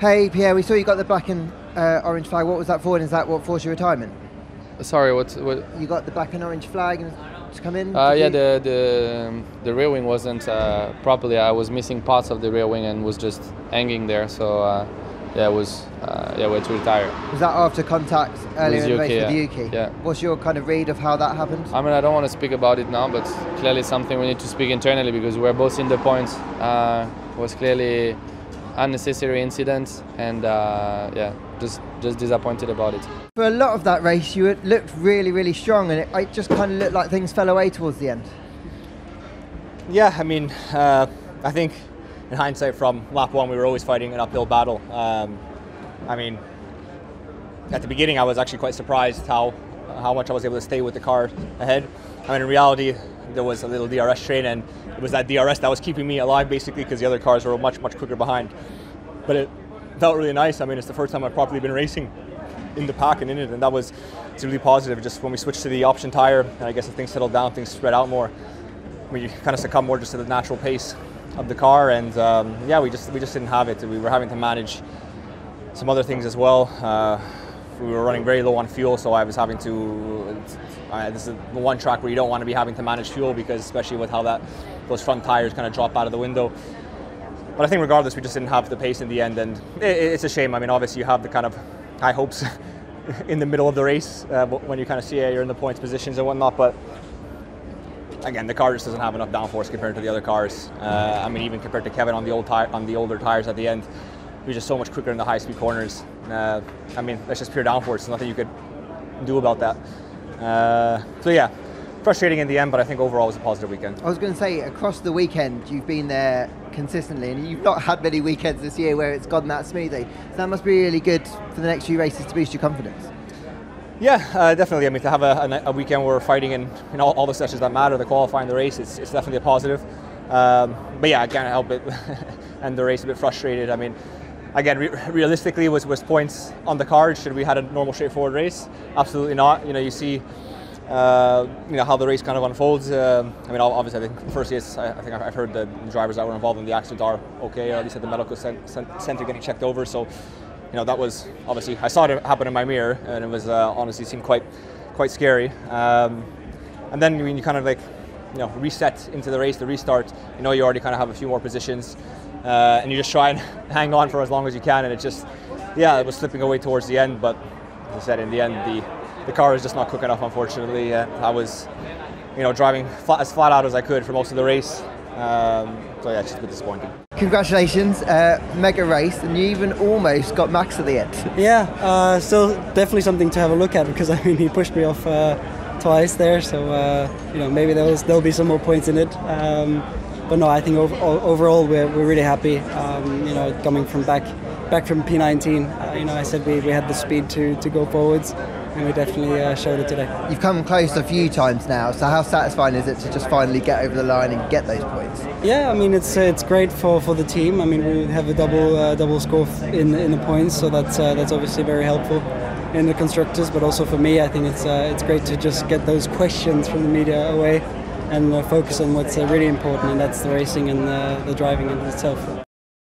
Hey Pierre, we saw you got the black and orange flag. What was that for, and is that what forced your retirement? Sorry, what? You got the black and orange flag and to come in? Yeah, the rear wing wasn't properly. I was missing parts of the rear wing and was just hanging there. So yeah, it was way to retire. Was that after contact earlier in the race with the Yuki? Yeah. What's your kind of read of how that happened? I mean, I don't want to speak about it now, but clearly something we need to speak internally because we're both in the points. It was clearly unnecessary incident, and yeah, just disappointed about it. For a lot of that race, you looked really strong, and it just kind of looked like things fell away towards the end. Yeah, I mean, I think in hindsight, from lap one, we were always fighting an uphill battle. I mean, at the beginning, I was actually quite surprised how much I was able to stay with the car ahead. I mean, in reality, there was a little DRS train, and it was that DRS that was keeping me alive, basically, because the other cars were much quicker behind. But it felt really nice. I mean, it's the first time I've properly been racing in the pack and in it, and that was really positive. Just when we switched to the option tire, and I guess if things settled down, things spread out more, we kind of succumbed more just to the natural pace of the car, and yeah, we just didn't have it. We were having to manage some other things as well. We were running very low on fuel, so I was having to. This is the one track where you don't want to be having to manage fuel, because especially with how those front tires kind of drop out of the window. But I think regardless, we just didn't have the pace in the end, and it's a shame. I mean, obviously you have the kind of high hopes in the middle of the race when you kind of see you're in the points positions and whatnot, but again, the car just doesn't have enough downforce compared to the other cars. I mean, even compared to Kevin on the older tires at the end, he was just so much quicker in the high-speed corners. I mean, that's just pure downforce. There's nothing you could do about that. So yeah, frustrating in the end, but I think overall it was a positive weekend. I was going to say, across the weekend, you've been there consistently, and you've not had many weekends this year where it's gone that smoothly. So that must be really good for the next few races to boost your confidence. Yeah, definitely. I mean, to have a weekend where we're fighting in all the sessions that matter, the qualifying, the race, it's definitely a positive. But yeah, I can't help it, and the race a bit frustrated. I mean, again, realistically, was points on the card. Should we had a normal, straightforward race? Absolutely not. You know, you see, how the race kind of unfolds. I mean, obviously, I think the first race, I think I've heard the drivers that were involved in the accident are okay, or at least at the medical center getting checked over. So, you know, that was obviously, I saw it happen in my mirror, and it was honestly seemed quite scary. And then, I mean, you kind of like, reset into the race, the restart. You know, you already kind of have a few more positions. And you just try and hang on for as long as you can, and it just, yeah, it was slipping away towards the end, but as I said, in the end, the car is just not quick enough, unfortunately. I was, driving as flat out as I could for most of the race, so yeah, it's just a bit disappointing. Congratulations, mega race, and you even almost got Max at the end. Yeah, still definitely something to have a look at, because I mean, he pushed me off twice there, so maybe there'll be some more points in it. But no, I think overall we're really happy. Coming from back from P19, I said we had the speed to go forwards, and we definitely showed it today. You've come close a few times now, so how satisfying is it to just finally get over the line and get those points? Yeah, I mean, it's great for the team. I mean, we have a double score in the points, so that's obviously very helpful in the constructors. But also for me, I think it's great to just get those questions from the media away and focus on what's really important, and that's the racing and the driving in itself.